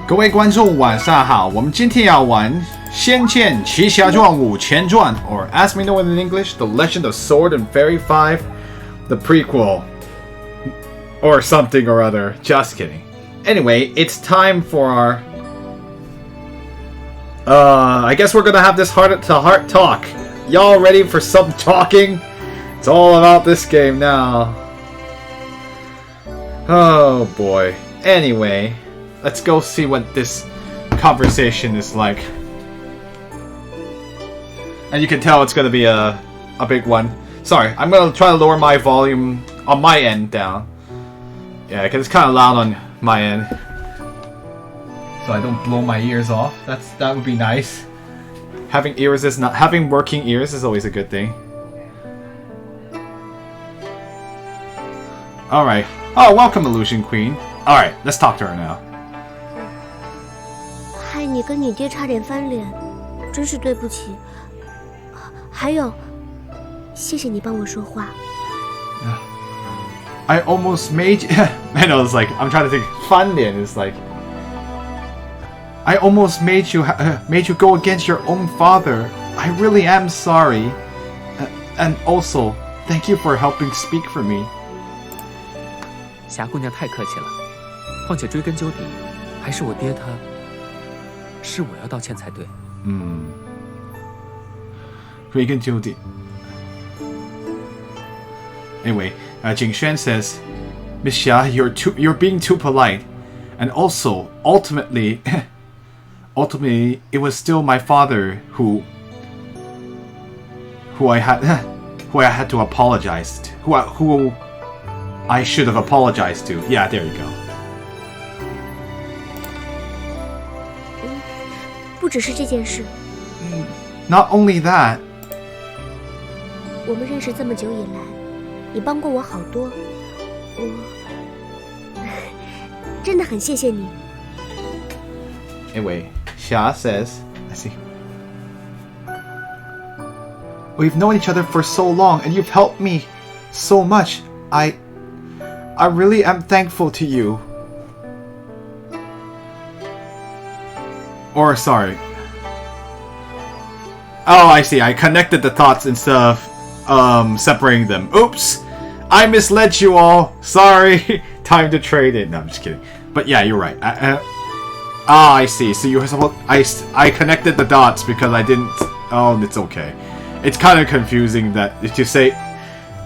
各位观众晚上好，我们今天要玩《仙剑奇侠传五前传》or as we know it in English, The Legend of Sword and Fairy 5, the prequel. Or something or other. Just kidding. Anyway, it's time for our... I guess we're gonna have this heart-to-heart talk. Y'all ready for some talking? It's all about this game now. Oh boy. Anyway, let's go see what this conversation is like. And you can tell it's gonna be a big one. Sorry, I'm gonna try to lower my volume on my end down. Yeah, because it's kind of loud on my end. So I don't blow my ears off. That would be nice. Having working ears is always a good thing. Alright. Oh, welcome, Illusion Queen. Alright, let's talk to her now. 害你跟你爹差点翻脸，真是对不起。还有，谢谢你帮我说话。I almost made you... I know, it's like... I'm trying to think... 翻脸 is like... I almost made you go against your own father. I really am sorry. And also, thank you for helping speak for me. 霞姑娘太客气了，况且追根究底，还是我爹他，是我要道歉才对。追根究底。Anyway, Jing Xuan says, Miss Xia, you're being too polite, and also, ultimately, it was still my father who I had to apologize to, who I should have apologized to. Yeah, there you go. 不只是这件事。Not only that. 我们认识这么久以来，你帮过我好多，我真的很谢谢你。Anyway, Xia says, let's see. We've known each other for so long, and you've helped me so much. I really am thankful to you. Or, sorry. Oh, I see. I connected the thoughts instead of separating them. Oops! I misled you all. Sorry. Time to trade it. No, I'm just kidding. But yeah, you're right. I see. So you were supposed... I connected the dots because I didn't... Oh, it's okay. It's kind of confusing that if you say...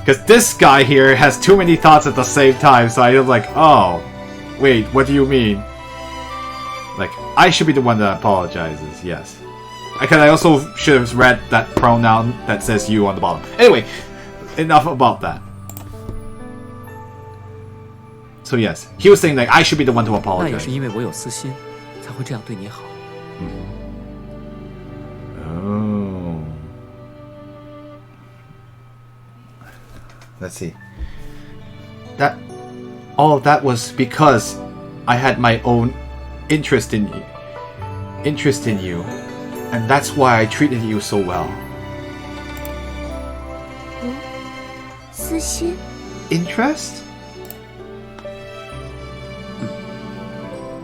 Because this guy here has too many thoughts at the same time, so I was like, oh, wait, what do you mean? Like, I should be the one that apologizes, yes. Because I also should have read that pronoun that says you on the bottom. Anyway, enough about that. So yes, he was saying like I should be the one to 那 apologize. 也是因为我有私心，才会这样对你好。Oh. Let's see. All of that was because I had my own interest in you, and that's why I treated you so well. 私心 Interest?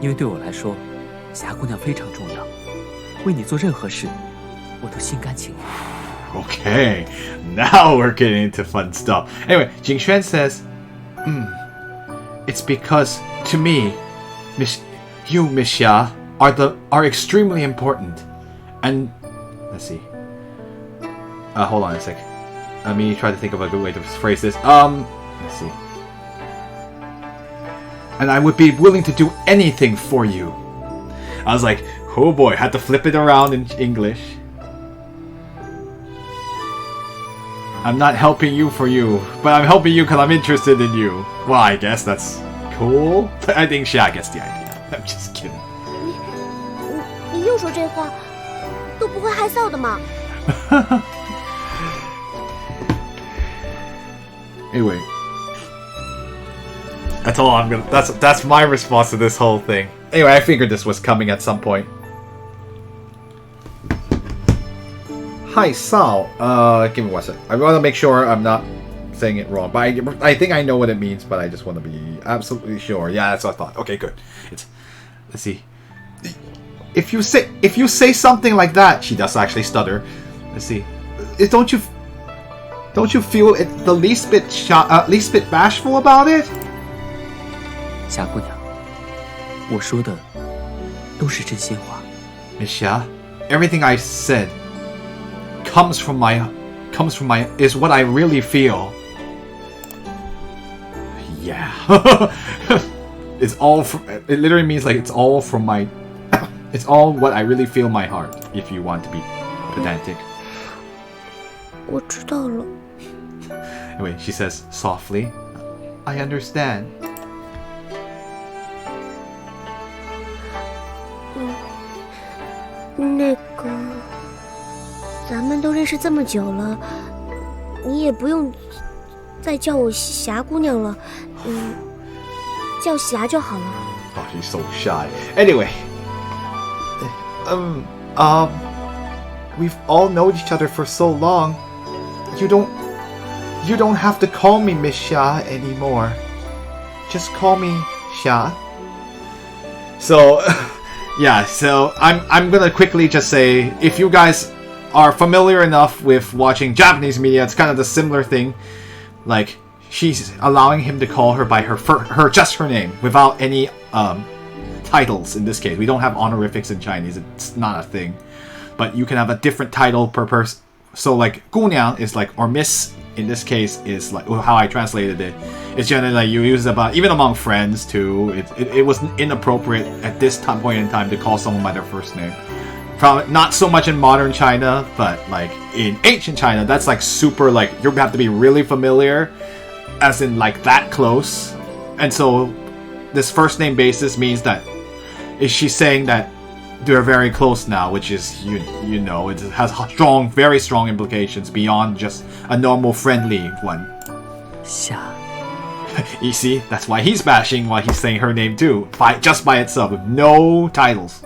因为对我来说，霞姑娘非常重要，为你做任何事，我都心甘情愿。Okay, now we're getting into fun stuff. Anyway, Jing Xuan says, it's because to me, Miss Xia, are extremely important. And let's see. Hold on a sec. Let me try to think of a good way to phrase this. Let's see. And I would be willing to do anything for you. I was like, oh boy, had to flip it around in English. I'm not helping you for you, but I'm helping you because I'm interested in you. Well, I guess that's cool. But I think Xia gets the idea. I'm just kidding. 你又说这话，都不会害臊的吗？ Anyway, that's all I'm gonna. That's my response to this whole thing. Anyway, I figured this was coming at some point. Hi, Sal. Give me one sec. I want to make sure I'm not saying it wrong, but I think I know what it means, but I just want to be absolutely sure. Yeah, that's what I thought. Okay, good. Let's see. if you say something like that, she does actually stutter. Let's see. Don't you feel it the least bit bashful about it? 霞姑娘，我说的都是真心话。Miss Xia, everything I said comes from my is what I really feel. Yeah. It's all it literally means like it's all from my it's all what I really feel in my heart, if you want to be pedantic. 我知道了。 Anyway, she says softly, I understand. 那个，咱们都认识这么久了，你也不用再叫我霞姑娘了，叫霞就好了。 Oh, she's so shy. Anyway, we've all known each other for so long. You don't have to call me Miss Xia anymore. Just call me Xia. So, yeah. So I'm gonna quickly just say, if you guys are familiar enough with watching Japanese media, it's kind of the similar thing. Like, she's allowing him to call her by her just her name without any titles. In this case, we don't have honorifics in Chinese. It's not a thing. But you can have a different title per person. So like 姑娘 is like, or Miss in this case is like how I translated it. It's generally like you use it about even among friends too. It was inappropriate at this point in time to call someone by their first name. Probably not so much in modern China, but like in ancient China, that's like super like you have to be really familiar, as in like that close. And so this first name basis means that is she saying that they're very close now, which is you know it has very strong implications beyond just a normal friendly one. 霞， You see, that's why he's bashing while he's saying her name too, just by itself with no titles.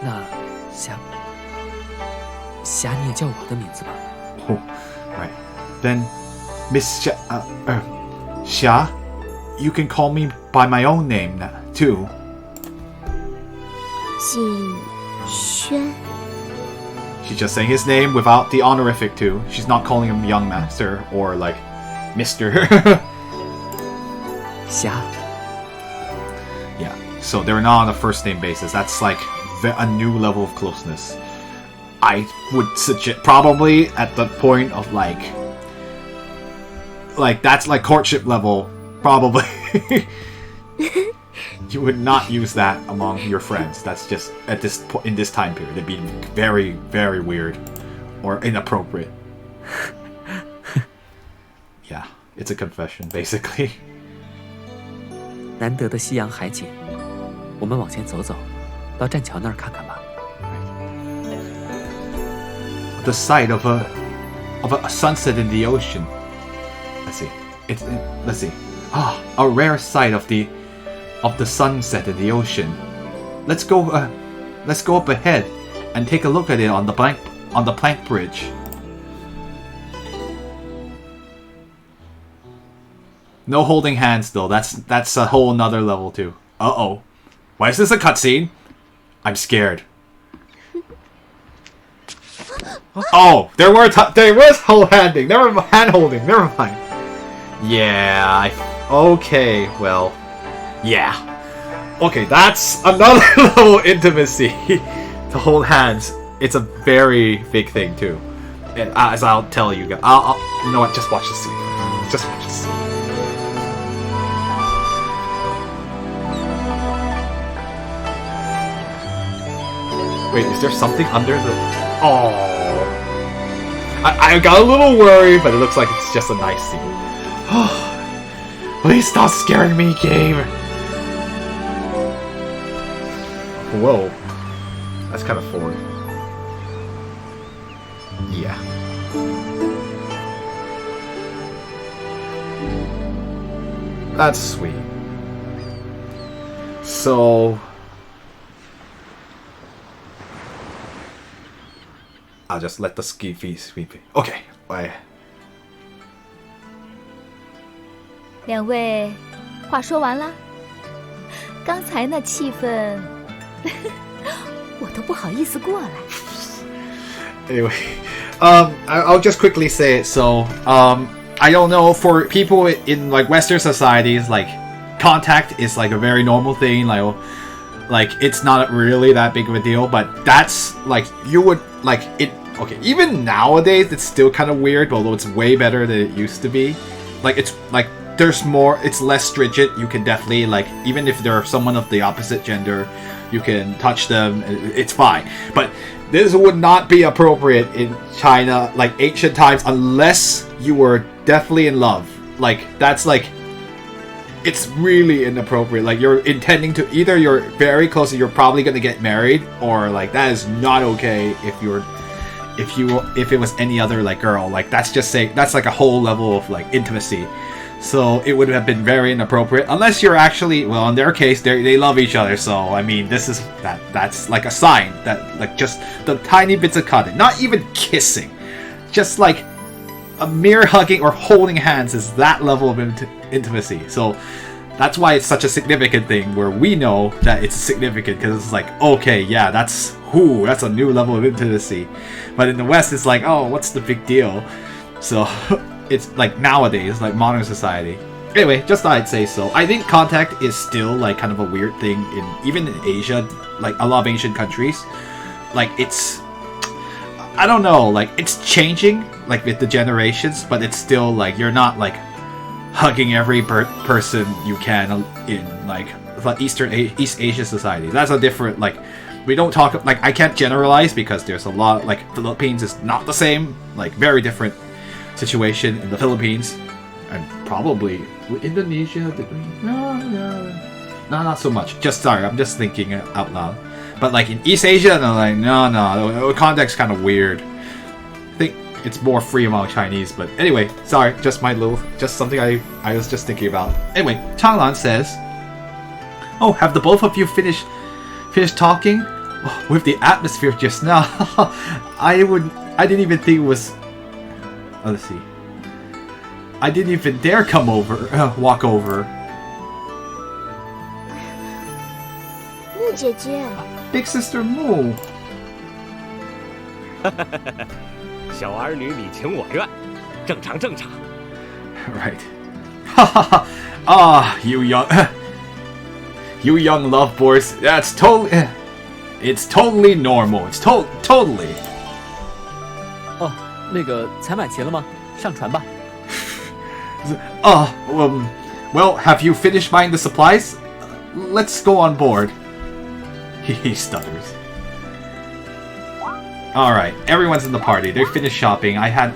那霞你也叫我的名字吧。 Oh, right. Then, Miss Xia, you can call me by my own name now, too. 景轩。 She's just saying his name without the honorific too. She's not calling him young master or like Mr. 霞， Yeah. So they're not on a first name basis. That's like a new level of closeness. I would suggest probably at the point of like that's like courtship level probably. You would not use that among your friends. That's just at this in this time period. It'd be very, very weird or inappropriate. Yeah, it's a confession, basically. 难得的夕阳海景，我们往前走走，到栈桥那儿看看吧。 The sight of a sunset in the ocean. Let's see. Let's see. A rare sight of the sunset in the ocean. Let's go up ahead and take a look at it on the plank bridge. No holding hands though. That's a whole nother level too. Uh-oh. Why is this a cutscene? I'm scared. Oh, there was hand-holding. Never mind. Yeah, okay, well, yeah. Okay, that's another level of intimacy. To hold hands, it's a very big thing too. And as I'll tell you guys, I'll you know what? Just watch the scene. Just watch the scene. Wait, is there something under the? Oh. I got a little worried, but it looks like it's just a nice scene. Please stop scaring me, game. Whoa. That's kind of forward. Yeah. That's sweet. So... I'll just let the ski feet sweep it. Okay, bye. 两位，话说完啦？刚才那气氛，我都不好意思过来。Anyway, I'll just quickly say it. So, I don't know, for people in like Western societies, like contact is like a very normal thing. Like it's not really that big of a deal. But that's like you would like it. Okay, even nowadays it's still kind of weird, although it's way better than it used to be. Like it's like there's more. It's less stringent. You can definitely like even if they're someone of the opposite gender, you can touch them. It's fine. But this would not be appropriate in China, like ancient times, unless you were definitely in love. Like, that's like, it's really inappropriate. Like, you're intending to, either you're very close and you're probably gonna get married, or like, that is not okay if it was any other like girl. Like, that's just saying, that's like a whole level of like intimacy. So it would have been very inappropriate, unless you're actually, well, in their case, they love each other. So I mean, that's like a sign that like just the tiny bits of contact, not even kissing, just like a mere hugging or holding hands is that level of intimacy. So that's why it's such a significant thing, where we know that it's significant because it's like, okay, yeah, that's a new level of intimacy. But in the West, it's like, oh, what's the big deal? So. It's like nowadays, like modern society. Anyway, just thought I'd say so. I think contact is still like kind of a weird thing even in Asia, like a lot of Asian countries. Like it's, I don't know, like it's changing like with the generations, but it's still like you're not like hugging every person you can in like East Asia society. That's a different like. We don't talk like I can't generalize because there's a lot like Philippines is not the same, like very different situation in the Philippines, and probably Indonesia. No, not so much. Just sorry, I'm just thinking out loud. But like in East Asia, no, like no, contact's kind of weird. I think it's more free among Chinese. But anyway, sorry, just something I was just thinking about. Anyway, Changlan says, "Oh, have the both of you finished talking? Oh, with the atmosphere just now, I didn't even think it was." Oh, let's see. I didn't even dare walk over. 木姐姐 Big Sister Moo. 小儿女你情我愿，正常。 Right. You young love boys. That's totally. It's totally normal. It's totally. 哦，那个采买齐了吗？上船吧。Well, have you finished buying the supplies? Let's go on board. He stutters. Alright, everyone's in the party. They finished shopping. We had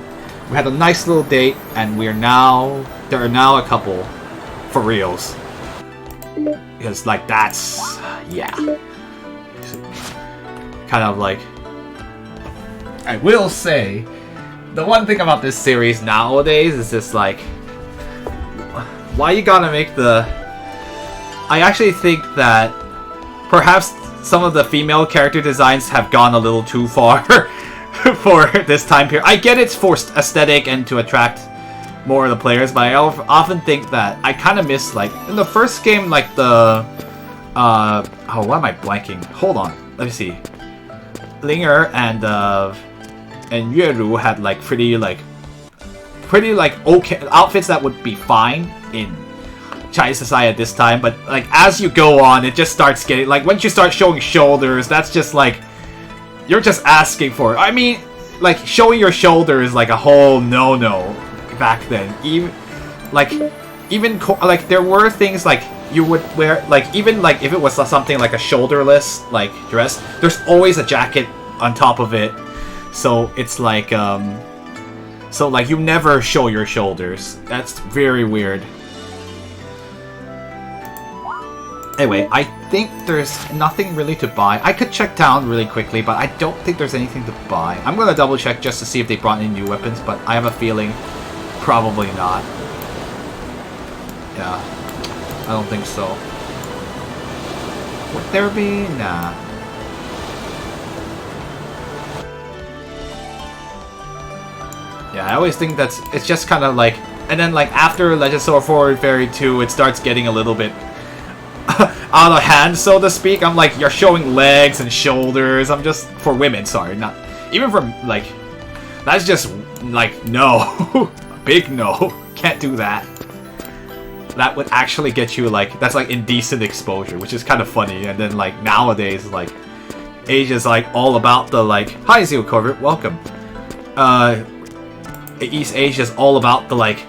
a nice little date, and there are now a couple. For reals. Because, like, that's... yeah. Kind of like... I will say, the one thing about this series nowadays is just like... why you gotta make the... I actually think that perhaps some of the female character designs have gone a little too far for this time period. I get it's for aesthetic and to attract more of the players, but I often think that I kind of miss, like, in the first game, like the... oh, why am I blanking? Hold on, let me see. Linger and Yueru had, like, pretty okay outfits that would be fine in Chinese society at this time, but like as you go on, it just starts getting like once you start showing shoulders, that's just like you're just asking for it. I mean, like showing your shoulder is like a whole no back then. Even like there were things like you would wear, like even like if it was something like a shoulderless like dress, there's always a jacket on top of it, so it's like so like you never show your shoulders. That's very weird. Anyway, I think there's nothing really to buy. I could check down really quickly, but I don't think there's anything to buy. I'm gonna double check just to see if they brought any new weapons, but I have a feeling probably not. Yeah, I don't think so. Would there be? Nah. Yeah, I always think it's just kind of like, and then like after Legend of Sword Fairy 2, it starts getting a little bit out of hand, so to speak. I'm like, you're showing legs and shoulders. I'm just for women, sorry, not even for like. That's just like no, big no. Can't do that. That would actually get you like that's like indecent exposure, which is kind of funny. And then like nowadays, like Asia's like all about the like. Hi, Zero Corvette, welcome. East Asia's all about the like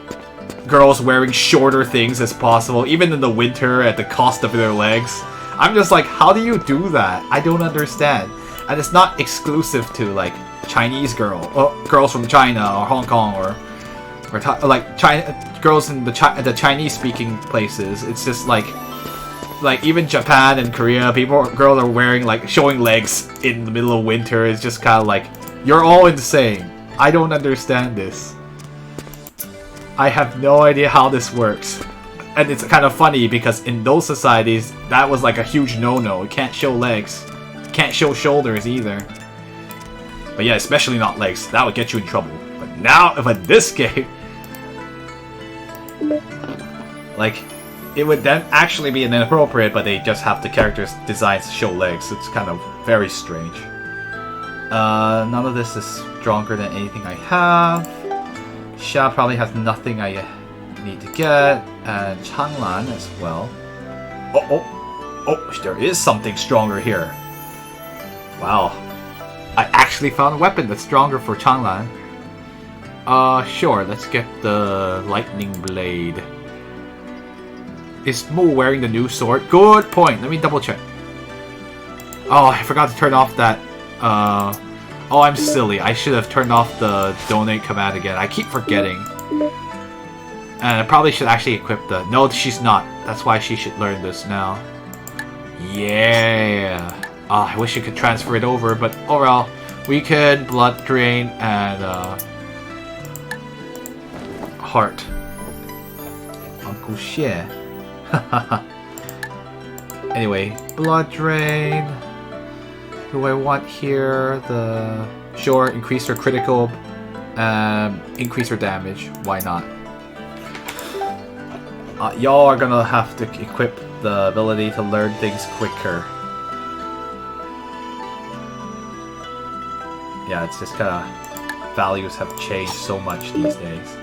girls wearing shorter things as possible, even in the winter at the cost of their legs. I'm just like, how do you do that? I don't understand. And it's not exclusive to like Chinese girls from China or Hong Kong or like China girls in the Chinese speaking places. It's just like even Japan and Korea, girls are wearing like showing legs in the middle of winter. It's just kind of like, you're all insane. I don't understand this. I have no idea how this works. And it's kind of funny because in those societies, that was like a huge no-no. You can't show legs. You can't show shoulders either. But yeah, especially not legs. That would get you in trouble. But now, in this game, like, it would then actually be inappropriate, but they just have the characters' designs to show legs. It's kind of very strange. None of this is stronger than anything I have. Xia probably has nothing I need to get. And Changlan as well. Oh, there is something stronger here. Wow. I actually found a weapon that's stronger for Changlan. Sure, let's get the lightning blade. Is Mu wearing the new sword? Good point. Let me double check. Oh, I forgot to turn off that. Oh, I'm silly. I should have turned off the donate command again. I keep forgetting. And I probably should actually equip the... No, she's not. That's why she should learn this now. Yeah. Oh, I wish you could transfer it over, but overall, we could blood drain and heart. Uncle Xie. Anyway, blood drain. Do I want here the... Sure, increase her critical, increase her damage. Why not? Y'all are gonna have to equip the ability to learn things quicker. Yeah, it's just kinda... Values have changed so much these days.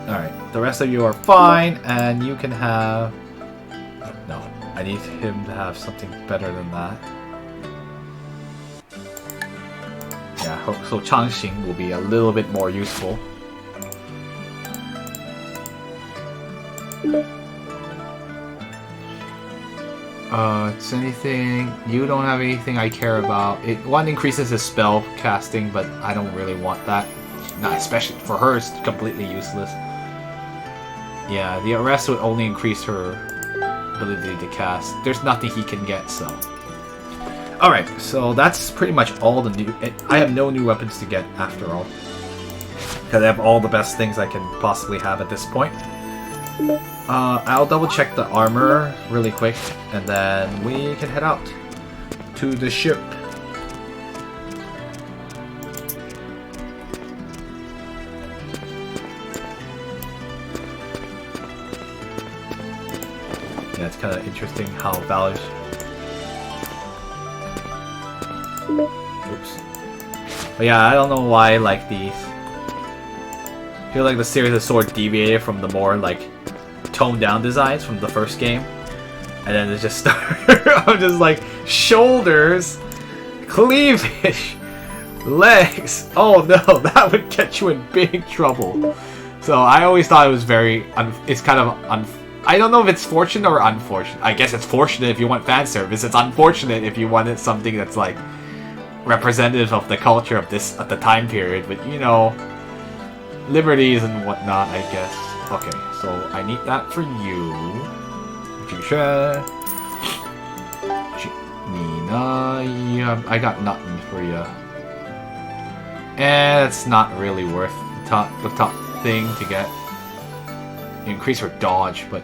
Alright, the rest of you are fine, and you can have... No, I need him to have something better than that. Yeah, so Changxing will be a little bit more useful. It's anything... You don't have anything I care about. One increases his spell casting, but I don't really want that. Not especially for her, it's completely useless. Yeah, the arrest would only increase her ability to cast. There's nothing he can get, so... Alright, so that's pretty much all the new... I have no new weapons to get, after all. Because I have all the best things I can possibly have at this point. I'll double check the armor really quick, and then we can head out to the ship. Yeah, it's kind of interesting how values... Oops. But yeah, I don't know why, like, these... I feel like the series has sort of deviated from the more, like, toned down designs from the first game. And then it just started... I'm just like, shoulders, cleavage, legs. Oh no, that would get you in big trouble. So I always thought it was very... it's kind of... I don't know if it's fortunate or unfortunate. I guess it's fortunate if you want fan service. It's unfortunate if you wanted something that's like representative of the culture of the time period. But you know, liberties and whatnot, I guess. Okay, so I need that for you. Jusha. Nina, yeah, I got nothing for you. And it's not really worth the top thing to get. Increase her dodge, but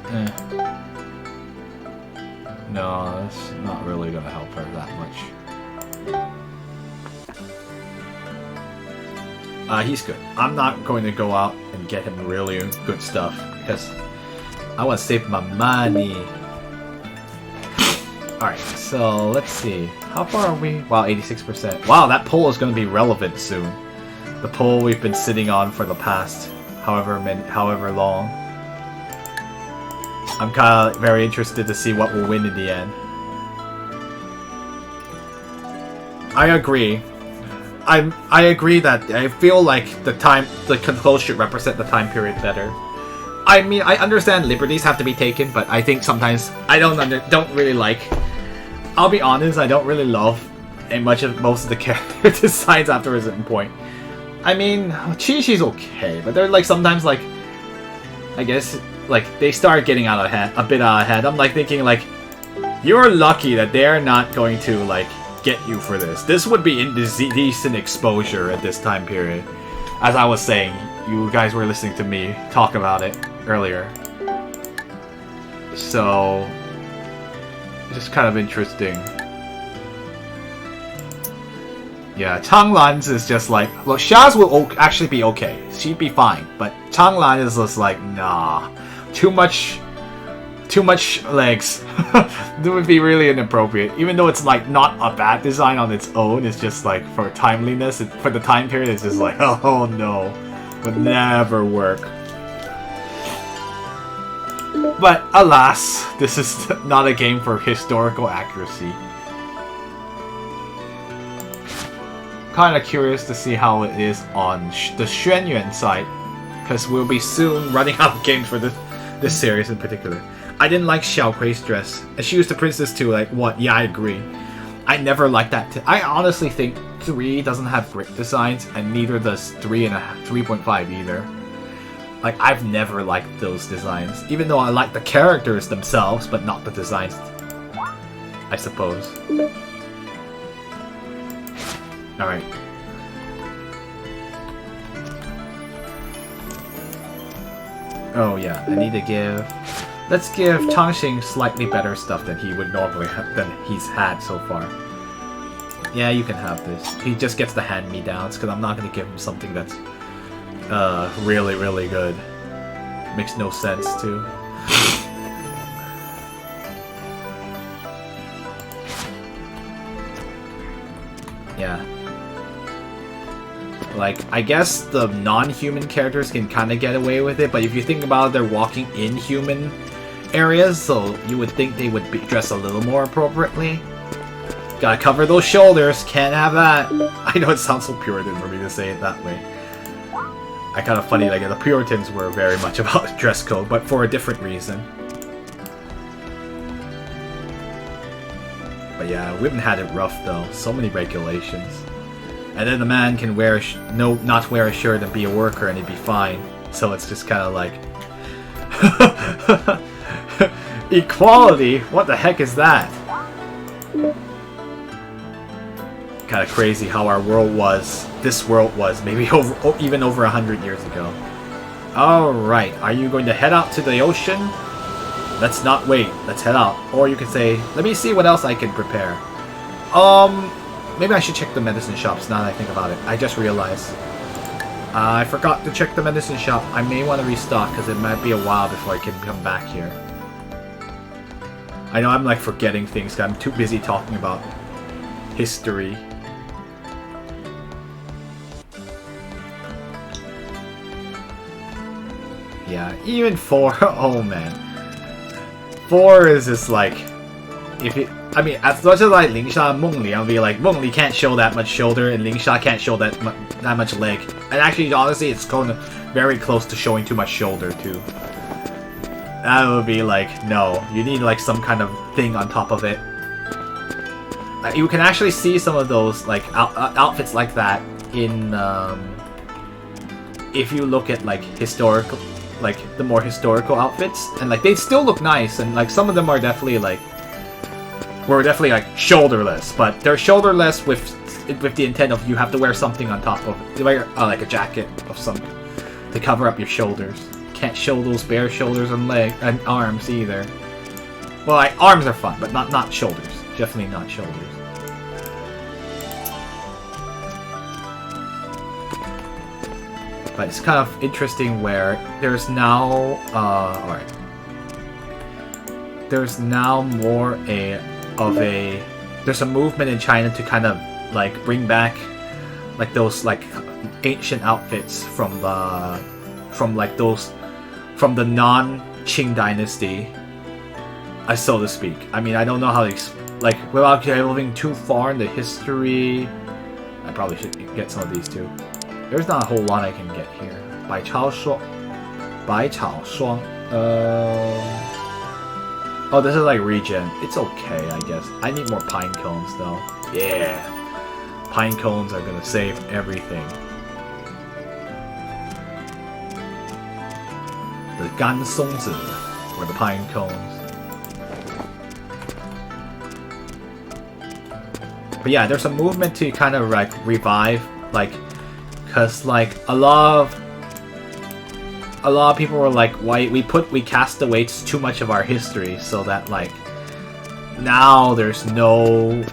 no, it's not really gonna help her that much. He's good. I'm not going to go out and get him really good stuff because I want to save my money. Alright, so let's see. How far are we? Wow, 86%. Wow, that poll is going to be relevant soon. The poll we've been sitting on for the past however long. I'm kind of very interested to see what will win in the end. I agree. I agree that I feel like the controls should represent the time period better. I mean, I understand liberties have to be taken, but I think sometimes I don't really like. I'll be honest, I don't really love most of the character designs after a certain point. I mean, Chi-Chi's okay, but they're like sometimes like, I guess like they start getting a bit out of hand. I'm like thinking like, you're lucky that they're not going to like get you for this. This would be indecent exposure at this time period. As I was saying, you guys were listening to me talk about it earlier. So, it's just kind of interesting. Yeah, Changlan's is just like, well, Xia's will actually be okay. She'd be fine. But Changlan is just like, nah. Too much legs. That would be really inappropriate. Even though it's like not a bad design on its own, it's just like for timeliness, for the time period, it's just like, oh no, would never work. But alas, this is not a game for historical accuracy. Kind of curious to see how it is on the Xuanyuan side, because we'll be soon running out of games for this series in particular. I didn't like Xiao Kui's dress. And she was the princess too, like, what? Yeah, I agree. I never liked that. I honestly think 3 doesn't have great designs, and neither does 3.5 either. Like, I've never liked those designs. Even though I like the characters themselves, but not the designs, I suppose. Alright. Oh yeah, I need to give... Let's give Changxing slightly better stuff than he would normally have, than he's had so far. Yeah, you can have this. He just gets the hand-me-downs, because I'm not going to give him something that's really, really good. Makes no sense, too. Yeah. Like, I guess the non-human characters can kind of get away with it, but if you think about it, they're walking in human areas, so you would think they would be dressed a little more appropriately. Gotta cover those shoulders, can't have that. I know it sounds so Puritan for me to say it that way. I kind of funny, like, the Puritans were very much about dress code, but for a different reason. But yeah, women had it rough though, so many regulations. And then the man can not wear a shirt and be a worker and he'd be fine. So it's just kind of like... Equality? What the heck is that? Kind of crazy how our world was, this world was, maybe even over 100 years ago. Alright, are you going to head out to the ocean? Let's not wait, let's head out. Or you could say, let me see what else I can prepare. Maybe I should check the medicine shops now that I think about it. I just realized. I forgot to check the medicine shop. I may want to restock because it might be a while before I can come back here. I know I'm like forgetting things because I'm too busy talking about history. Yeah, even 4. Oh man. 4 is just like... if it... I mean, as much as like Lingsha and Mengli, I'll be like, Mengli can't show that much shoulder, and Lingsha can't show that much leg. And actually, honestly, it's going very close to showing too much shoulder, too. That would be like, no. You need like some kind of thing on top of it. You can actually see some of those like outfits like that in... if you look at like historical... like the more historical outfits. And like, they still look nice, and like some of them are definitely like... were definitely like shoulderless, but they're shoulderless with the intent of you have to wear something on top of it. Wear like a jacket of some to cover up your shoulders. Can't show those bare shoulders and leg and arms either. Well, like arms are fun, but not shoulders. Definitely not shoulders. But it's kind of interesting where there's now, alright. There's now more there's a movement in China to kind of like bring back like those like ancient outfits from the non-Qing dynasty, so to speak. I mean, I don't know how to like without delving too far into history. I probably should get some of these too. There's not a whole lot I can get here. Bai Chao Shuang. Oh, this is like regen. It's okay, I guess. I need more pine cones though. Yeah. Pine cones are gonna save everything. The gan songzi, or the pine cones. But yeah, there's a movement to kind of like revive, like, cause like a lot of people were like, why we cast away too much of our history, so that like now there's no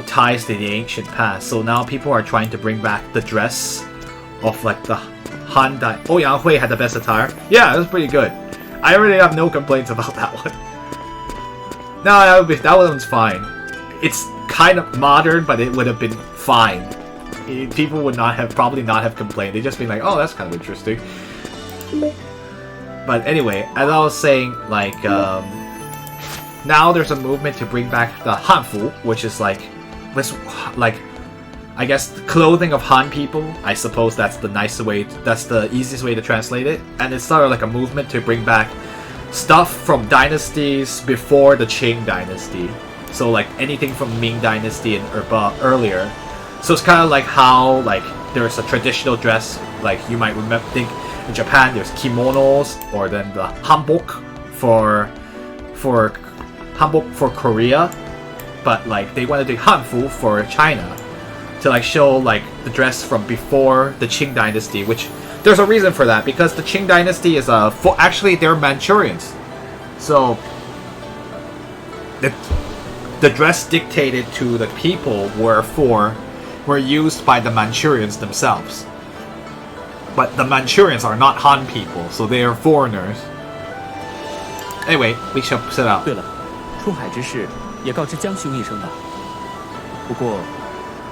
ties to the ancient past. So now people are trying to bring back the dress of like the Han Dai. Oh, Yang Hui had the best attire. Yeah, it was pretty good. I really have no complaints about that one. No, that one's fine. It's kind of modern, but it would have been fine. People would probably not have complained. They'd just be like, oh, that's kind of interesting. But anyway, as I was saying, like, now there's a movement to bring back the Hanfu, which is like, I guess the clothing of Han people. I suppose that's the easiest way to translate it. And it's sort of like a movement to bring back stuff from dynasties before the Qing dynasty. So like anything from Ming dynasty and earlier. So it's kind of like how like there's a traditional dress, like you might think in Japan there's kimonos, or then the hanbok for Korea, but like they wanted to do hanfu for China to like show like the dress from before the Qing dynasty, which there's a reason for that, because the Qing dynasty is actually they're Manchurians, so the dress dictated to the people were used by the Manchurians themselves. But the Manchurians are not Han people, so they are foreigners. Anyway, we shall set out. 对了，出海之事也告知江兄一声吧。不过，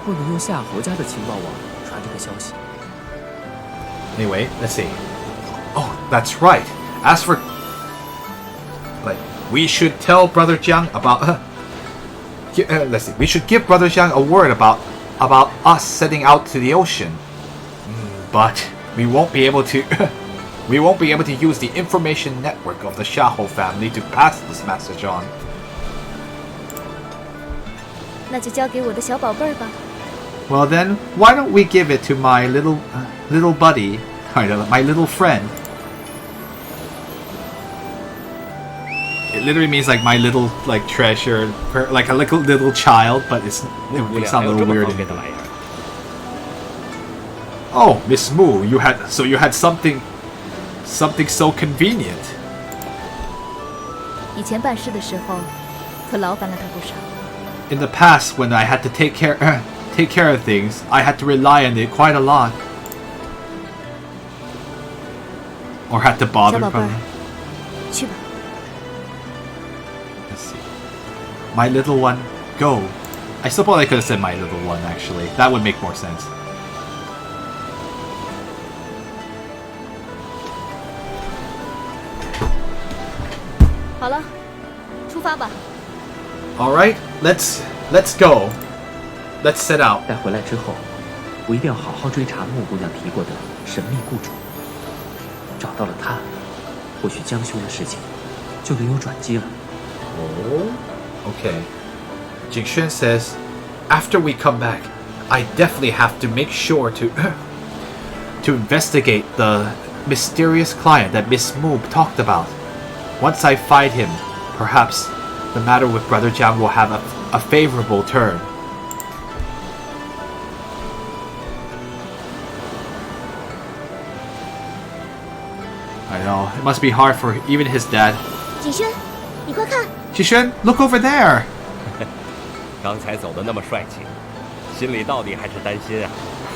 不能用夏侯家的情报网传这个消息。 Anyway, let's see. Oh, that's right. As for, like, we should tell Brother Jiang about. Let's see. We should give Brother Jiang a word about us setting out to the ocean, but we won't be able to. We won't be able to use the information network of the Xiahou family to pass this message on. 那就交给我的小宝贝儿吧。 Well then, why don't we give it to my little buddy, my little friend? It literally means like my little like treasure, like a little child, but it sounds a little weird. Oh, Miss Mu, you had something so convenient. 以前办事的时候，可劳烦了他不少。 In the past, when I had to take care of things, I had to rely on it quite a lot, or had to bother. 小宝贝儿，去吧。 Let's see. My little one, go. I suppose I could have said my little one, actually. That would make more sense. Alright, let's go. Let's set out. 待回来之后，我一定要好好追查木姑娘提过的神秘雇主。找到了他，或许江兄的事情就能有转机了。 Oh, okay. Jingxuan says, after we come back, I definitely have to make sure to to investigate the mysterious client that Miss Mu talked about. Once I find him, perhaps the matter with Brother Jiang will have a favorable turn. I know, it must be hard for even his dad. 景轩，你快看， Jingxuan, look over there! 刚才走的那么帅气，心里到底还是担心啊。